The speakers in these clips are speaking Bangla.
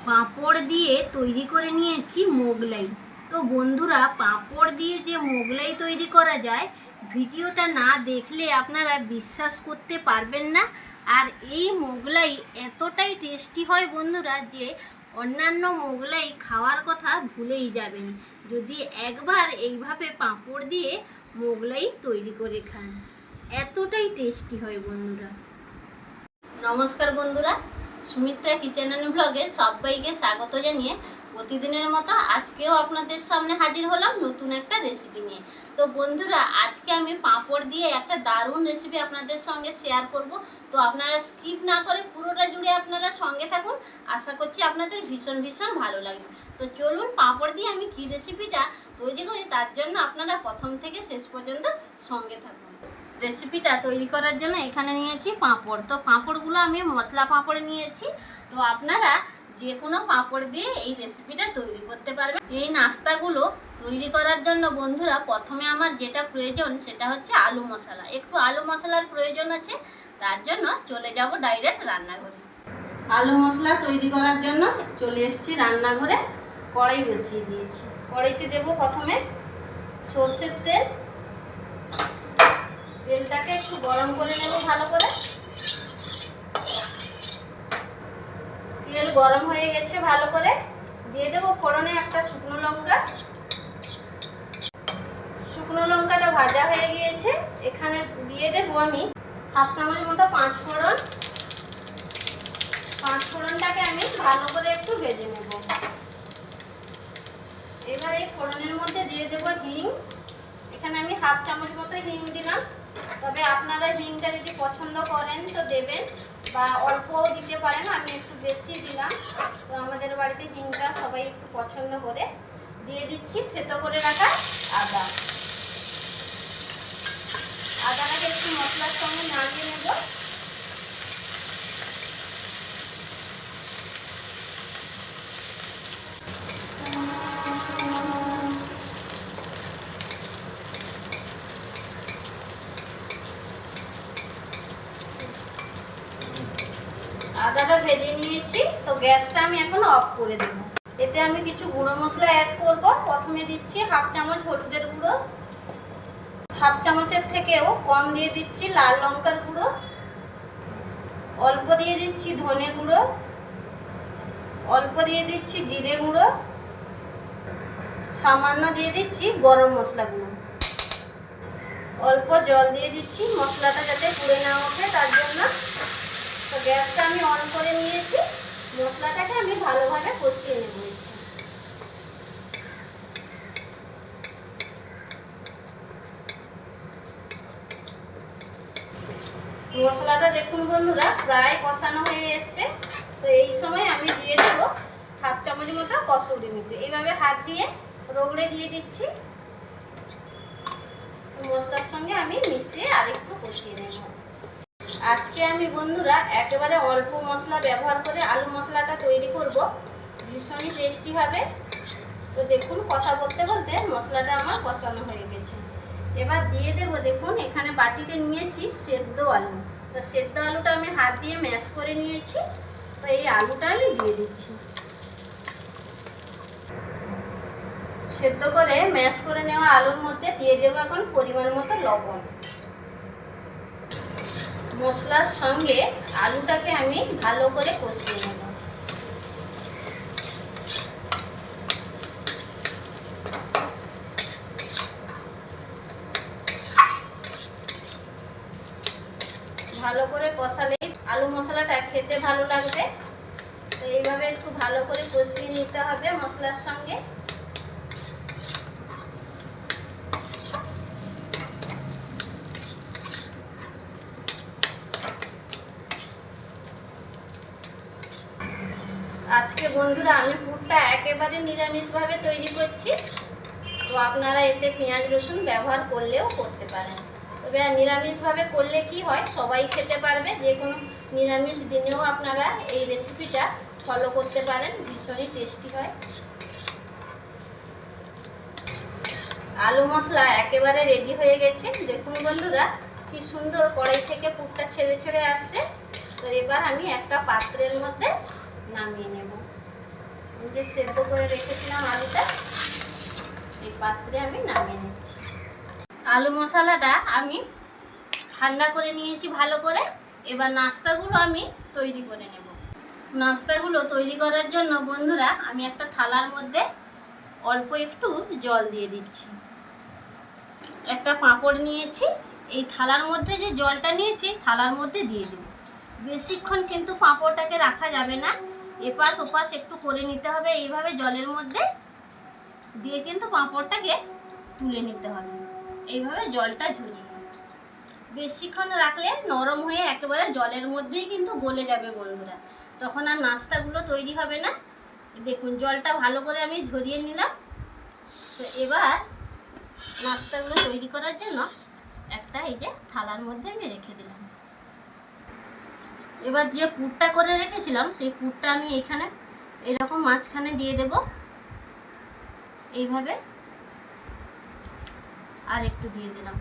পাঁপড় দিয়ে তৈরি করে নিয়েছি মোগলাই। তো বন্ধুরা, পাঁপড় দিয়ে যে মোগলাই তৈরি করা যায়, ভিডিওটা না দেখলে আপনারা বিশ্বাস করতে পারবেন না। আর এই মোগলাই এতটাই টেস্টি হয় বন্ধুরা, যে অন্যান্য মোগলাই খাওয়ার কথা ভুলেই যাবেন যদি একবার এইভাবে পাঁপড় দিয়ে মোগলাই তৈরি করে খান। এতটাই টেস্টি হয় বন্ধুরা। নমস্কার বন্ধুরা, সুমিত্রা কিচেন অ্যান্ড ব্লগে সবাইকে স্বাগত জানিয়ে প্রতিদিনের মতো আজকেও আপনাদের সামনে হাজির হলাম নতুন একটা রেসিপি নিয়ে। তো বন্ধুরা, আজকে আমি পাঁপড় দিয়ে একটা দারুণ রেসিপি আপনাদের সঙ্গে শেয়ার করব। তো আপনারা স্কিপ না করে পুরোটা জুড়ে আপনারা সঙ্গে থাকুন। আশা করছি আপনাদের ভীষণ ভীষণ ভালো লাগবে। তো চলুন, পাঁপড় দিয়ে আমি কী রেসিপিটা তৈরি করি তার জন্য আপনারা প্রথম থেকে শেষ পর্যন্ত সঙ্গে থাকুন। রেসিপিটা তৈরি করার জন্য এখানে নিয়েছি পাঁপড়। তো পাঁপড়গুলো আমি মশলা পাঁপড় নিয়েছি। তো আপনারা যে কোনো পাঁপড় দিয়ে এই রেসিপিটা তৈরি করতে পারবেন। এই নাস্তাগুলো তৈরি করার জন্য বন্ধুরা প্রথমে আমার যেটা প্রয়োজন সেটা হচ্ছে আলু মশলা। একটু আলু মশলার প্রয়োজন আছে, তার জন্য চলে যাব ডাইরেক্ট রান্নাঘরে। আলু মশলা তৈরি করার জন্য চলে এসেছি রান্নাঘরে। কড়াই বসিয়ে দিয়েছি। কড়াইতে দেব প্রথমে সরষের তেল। তেলটাকে একটু গরম করে নেব ভালো করে। তেল গরম হয়ে গেছে ভালো করে। দিয়ে দেবো ফোড়নে একটা শুকনো লঙ্কা। শুকনো লঙ্কাটা ভাজা হয়ে গিয়েছে। এখানে দিয়ে দেবো আমি হাফ চামচ মতো পাঁচ ফোড়ন। পাঁচ ফোড়নটাকে আমি ভালো করে একটু ভেজে নেব। এবার এই ফোড়নের মধ্যে দিয়ে দেবো হিং। এখানে আমি হাফ চামচ মতো হিং দিলাম। তবে আপনারা হিংটা যদি পছন্দ করেন তো দেবেন, বা অল্পও দিতে পারেন। আমি একটু বেশি দিলাম, তো আমাদের বাড়িতে হিংটা সবাই একটু পছন্দ করে। দিয়ে দিচ্ছি থেতো করে রাখা আদা। আদাটাকে একটু মশলার সঙ্গে নাড়িয়ে নেব। আদাটা ভেজে নিয়েছি। তো গ্যাসটা আমি এখন অফ করে দেব। এতে আমি কিছু গুঁড়ো মশলা অ্যাড করব। প্রথমে দিচ্ছি হাফ চামচ হলুদের গুঁড়ো। হাফ চামচের থেকেও কম দিয়ে দিচ্ছি লাল লঙ্কার গুঁড়ো। অল্প দিয়ে দিচ্ছি ধনে গুঁড়ো। অল্প দিয়ে দিচ্ছি জিরে গুঁড়ো। সামান্য দিয়ে দিচ্ছি গরম মশলা গুঁড়ো। অল্প জল দিয়ে দিচ্ছি মশলাটা যাতে পুড়ে না ওঠে তার জন্য। তো গ্যাসটা আমি অন করে নিয়েছি। মশলাটাকে আমি ভালোভাবে কষিয়ে নেব। মশলাটা দেখুন বন্ধুরা প্রায় কষানো হয়ে এসছে। তো এই সময় আমি দিয়ে দেবো হাফ চামচ মতো কসুরি মেথি। এইভাবে হাত দিয়ে রগড়ে দিয়ে দিচ্ছি। মশলার সঙ্গে আমি মিশিয়ে আরেকটু কষিয়ে নেব। আজকে আমি বন্ধুরা একেবারে অল্প মশলা ব্যবহার করে আলু মশলাটা তৈরি করব। ভীষণই টেস্টি হবে। তো দেখুন কথা বলতে বলতে মশলাটা আমার কষানো হয়ে গেছে। এবার দিয়ে দেব, দেখুন এখানে বাটিতে নিয়েছি সেদ্ধ আলু। তো সেদ্ধ আলুটা আমি হাত দিয়ে ম্যাশ করে নিয়েছি। তো এই আলুটা আমি দিয়ে দিচ্ছি। সেদ্ধ করে ম্যাশ করে নেওয়া আলুর মধ্যে দিয়ে দেব এখন পরিমাণ মতো লবণ। মশলার সঙ্গে আলুটাকে আমি ভালো করে কষিয়ে নেব। ভালো করে কষালেই আলু মশলাটা খেতে ভালো লাগবে। তো এইভাবে একটু ভালো করে কষিয়ে নিতে হবে মশলার সঙ্গে। আজকে বন্ধুরা আমি পুরটা একেবারে নিরামিষভাবে তৈরি করছি। তো আপনারা এতে পেঁয়াজ রসুন ব্যবহার করলেও করতে পারেন। তবে নিরামিষভাবে করলে কি হয়, সবাই খেতে পারবে। যে কোনো নিরামিষ দিনেও আপনারা এই রেসিপিটা ফলো করতে পারেন। ভীষণই টেস্টি হয়। আলু মশলা একেবারে রেডি হয়ে গেছে। দেখুন বন্ধুরা কি সুন্দর কড়াই থেকে পুরটা ছেড়ে ছেড়ে আসছে। তো এবার আমি একটা পাত্রের মধ্যে নামিয়ে নেব। যে সেদ্ধ করে রেখেছিলাম আলুটা এই পাত্রে আমি নামিয়ে নিচ্ছি। আলু মশলাটা আমি ঠান্ডা করে নিয়েছি ভালো করে। এবার নাস্তাগুলো আমি তৈরি করে নেব। নাস্তাগুলো তৈরি করার জন্য বন্ধুরা আমি একটা থালার মধ্যে অল্প একটু জল দিয়ে দিচ্ছি। একটা পাঁপড় নিয়েছি, এই থালার মধ্যে যে জলটা নিয়েছি থালার মধ্যে দিয়ে দেব। বেশিক্ষণ কিন্তু পাঁপড়টাকে রাখা যাবে না, এপাশ ওপাশ একটু করে নিতে হবে। এইভাবে জলের মধ্যে দিয়ে কিন্তু পাঁপড়টাকে তুলে নিতে হবে, এইভাবে জলটা ঝরিয়ে। বেশিক্ষণ রাখলে নরম হয়ে একেবারে জলের মধ্যেই কিন্তু গলে যাবে বন্ধুরা, তখন আর নাস্তাগুলো তৈরি হবে না। দেখুন জলটা ভালো করে আমি ঝরিয়ে নিলাম। তো এবার নাস্তাগুলো তৈরি করার জন্য একটা এই যে থালার মধ্যে আমি রেখে দিলাম। এবার যে পুরটা করে রেখেছিলাম সেই পুরটা আমি এখানে এরকম মাঝখানে দিয়ে দেব এইভাবে, আর একটু দিয়ে দিলাম,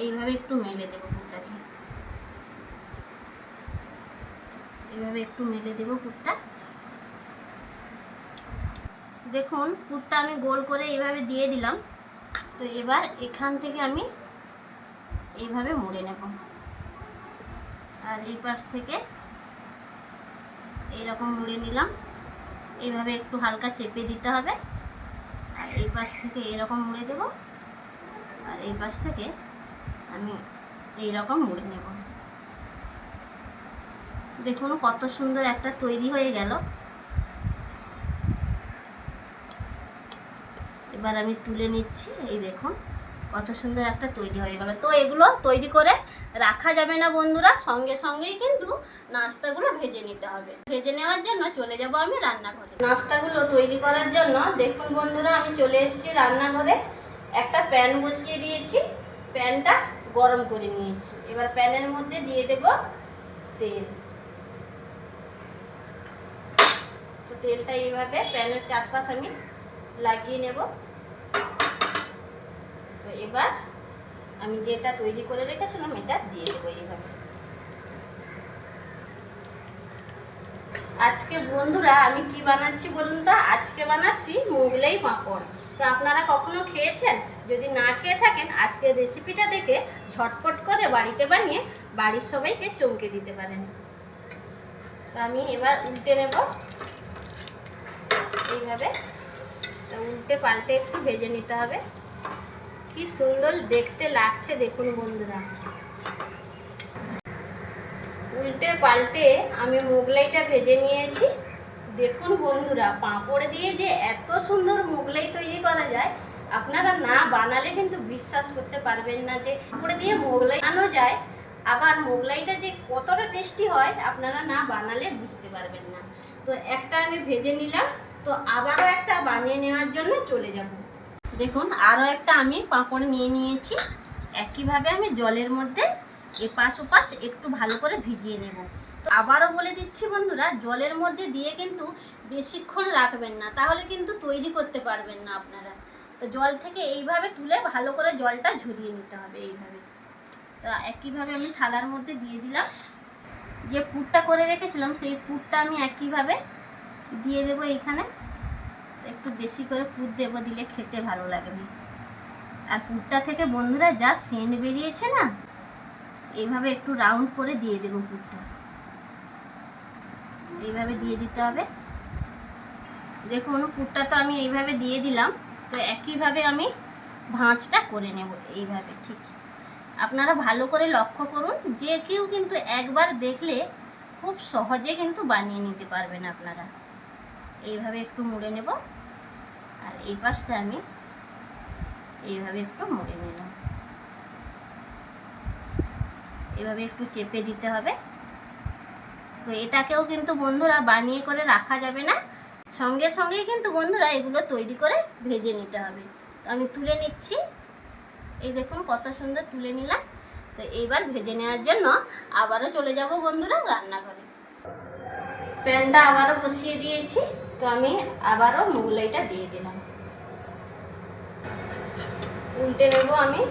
এইভাবে একটু মেলে দেবো পুরটাকে, এইভাবে একটু মেলে দেবো পুরটা। দেখুন পুরটা আমি গোল করে এইভাবে দিয়ে দিলাম। তো এবার এখান থেকে আমি এইভাবে মুড়ে নেব, আর এই পাশ থেকে এইরকম মুড়ে নিলাম। এইভাবে একটু হালকা চেপে দিতে হবে, আর এই পাশ থেকে এরকম মুড়ে দেব, আর এই পাশ থেকে আমি এইরকম মুড়ে নেব। দেখুন কত সুন্দর একটা তৈরি হয়ে গেল। এবার আমি তুলে নিচ্ছি, এই দেখুন কত সুন্দর একটা তৈরি হয়ে গেল। তো এগুলো তৈরি করে রাখা যাবে না বন্ধুরা, সঙ্গে সঙ্গেই কিন্তু নাস্তাগুলো ভেজে নিতে হবে। ভেজে নেওয়ার জন্য চলে যাব আমি রান্নাঘরে। নাস্তাগুলো তৈরি করার জন্য দেখুন বন্ধুরা আমি চলে এসেছি রান্নাঘরে। একটা প্যান বসিয়ে দিয়েছি, প্যানটা গরম করে নিয়েছি। এবার প্যানের মধ্যে দিয়ে দেব তেল। তো তেলটা এইভাবে প্যানের চারপাশ আমি লাগিয়ে নেব। তো এবার আমি যেটা তৈরি করে রেখেছিলাম এটা দিয়ে দেবো এইভাবে। আজকে বন্ধুরা আমি কি বানাচ্ছি বলুন তো? আজকে বানাচ্ছি মোগলাই পাঁপড়। তো আপনারা কখনো খেয়েছেন? যদি না খেয়ে থাকেন আজকের রেসিপিটা দেখে ঝটপট করে বাড়িতে বানিয়ে বাড়ির সবাইকে চমকে দিতে পারেন। তো আমি এবার উল্টে নেব এইভাবে। তো উল্টে পাল্টে একটু ভেজে নিতে হবে। কি সুন্দর দেখতে লাগছে দেখুন বন্ধুরা। উল্টে পাল্টে আমি মোগলাইটা ভেজে নিয়েছি। দেখুন বন্ধুরা পাঁপড় দিয়ে যে এত সুন্দর মোগলাই তৈরি করা যায় আপনারা না বানালে কিন্তু বিশ্বাস করতে পারবেন না যে পাঁপড় দিয়ে মোগলাই বানানো যায়। আবার মোগলাইটা যে কতটা টেস্টি হয় আপনারা না বানালে বুঝতে পারবেন না। তো একটা আমি ভেজে নিলাম, তো আবারও একটা বানিয়ে নেওয়ার জন্য চলে যাব। দেখুন আরও একটা আমি পাঁপড় নিয়ে নিয়েছি। একইভাবে আমি জলের মধ্যে এপাশ ওপাশ একটু ভালো করে ভিজিয়ে নেব। তো আবারও বলে দিচ্ছি বন্ধুরা, জলের মধ্যে দিয়ে কিন্তু বেশিক্ষণ রাখবেন না, তাহলে কিন্তু তৈরি করতে পারবেন না আপনারা। তো জল থেকে এইভাবে তুলে ভালো করে জলটা ঝরিয়ে নিতে হবে এইভাবে। তো একইভাবে আমি থালার মধ্যে দিয়ে দিলাম। যে পুরটা করে রেখেছিলাম সেই পুরটা আমি একইভাবে দিয়ে দেবো এইখানে। একটু বেশি করে পুর দেবো, দিলে খেতে ভালো লাগবে। আর পুরটা থেকে বন্ধুরা যা সেন্ট বেরিয়েছে না, এইভাবে একটু রাউন্ড করে দিয়ে দেবো পুরটা, এইভাবে দিয়ে দিতে হবে। দেখুন পুরটা তো আমি এইভাবে দিয়ে দিলাম। তো একইভাবে আমি ভাঁজটা করে নেব এইভাবে। ঠিক আপনারা ভালো করে লক্ষ্য করুন, যে কেউ কিন্তু একবার দেখলে খুব সহজে কিন্তু বানিয়ে নিতে পারবেন আপনারা। এইভাবে একটু মুড়ে নেব, আর এই পাশটা আমি এইভাবে একটু মুড়ে নিলাম। এভাবে একটু চেপে দিতে হবে। তো এটাকেও কিন্তু বন্ধুরা বানিয়ে করে রাখা যাবে না, সঙ্গে সঙ্গেই কিন্তু বন্ধুরা এগুলো তৈরি করে ভেজে নিতে হবে। তো আমি তুলে নিচ্ছি, এই দেখুন কত সুন্দর তুলে নিলাম। তো এইবার ভেজে নেওয়ার জন্য আবারও চলে যাব বন্ধুরা রান্নাঘরে। প্যানটা আবারও বসিয়ে দিয়েছি। তো আমি আবারও মোগলাইটা দিয়ে দিলাম, উল্টে নেব আমি।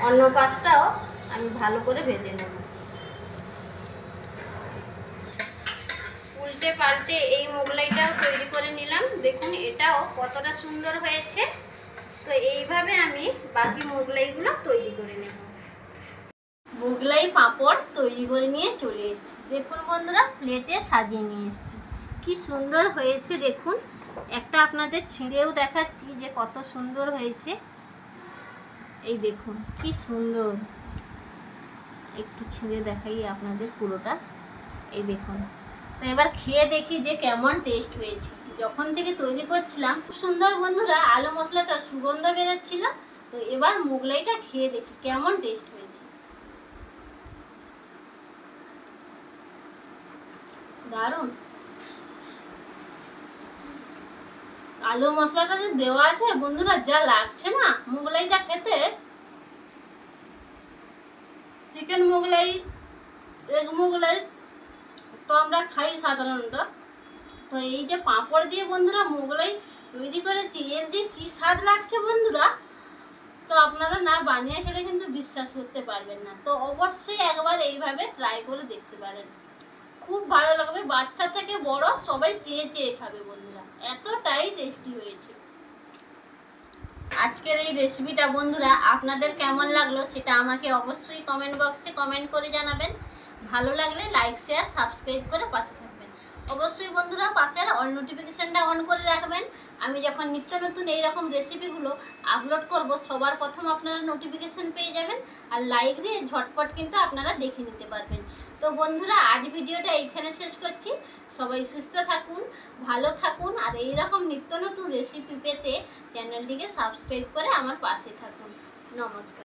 অন্য পাশটাও আমি ভালো করে ভেজে নেব। উল্টে পাল্টে এই মোগলাইটাও কতটা সুন্দর হয়েছে। তো এইভাবে আমি বাকি মোগলাইগুলো তৈরি করে নেব। মোগলাই পাঁপড় তৈরি করে নিয়ে চলে এসেছি। দেখুন বন্ধুরা, প্লেটে সাজিয়ে নিয়ে এসেছি। কি সুন্দর হয়েছে দেখুন। একটা আপনাদের ছিঁড়েও দেখাচ্ছি যে কত সুন্দর হয়েছে। এই দেখুন কি সুন্দর, একটু ছিঁড়ে দেখাই আপনাদের পুরোটা। এই দেখুন। তো এবার খেয়ে দেখি যে কেমন টেস্ট হয়েছে। যখন থেকে তৈরি করছিলাম খুব সুন্দর বন্ধুরা, আলু মশলাটার সুগন্ধ বেরোচ্ছিল। তো এবার মোগলাইটা খেয়ে দেখি কেমন টেস্ট হয়েছে। দারুণ। আলু মশলাটা যে দেওয়া আছে বন্ধুরা, যা লাগছে না মোগলাইটা খেতে। চিকেন মোগলাই, এগ মোগলাই তো আমরা খাই সাধারণত। তো এই যে পাঁপড় দিয়ে বন্ধুরা মোগলাই তৈরি করেছি, এর যে কি স্বাদ লাগছে বন্ধুরা, তো আপনারা না বানিয়ে খেলে কিন্তু বিশ্বাস করতে পারবেন না। তো অবশ্যই একবার এইভাবে ট্রাই করে দেখতে পারেন, খুব ভালো লাগবে। বাচ্চা থেকে বড় সবাই চেয়ে চেয়ে খাবে বন্ধুরা, এতটাই টেস্টি হয়েছে। আজকের এই রেসিপিটা বন্ধুরা আপনাদের কেমন লাগলো সেটা আমাকে অবশ্যই কমেন্ট বক্সে কমেন্ট করে জানাবেন। ভালো লাগলে লাইক শেয়ার সাবস্ক্রাইব করে পাশে থাকবেন। অবশ্যই বন্ধুরা পাশের অল নোটিফিকেশানটা অন করে রাখবেন। আমি যখন নিত্য নতুন এইরকম রেসিপিগুলো আপলোড করব সবার প্রথম আপনারা নোটিফিকেশান পেয়ে যাবেন। আর লাইক দিয়ে ঝটপট কিন্তু আপনারা দেখে নিতে পারবেন। তো বন্ধুরা আজ ভিডিওটা এইখানে শেষ করছি। সবাই সুস্থ থাকুন, ভালো থাকুন, আর এইরকম নিত্য নতুন রেসিপি পেতে চ্যানেলটিকে সাবস্ক্রাইব করে আমার পাশে থাকুন। নমস্কার।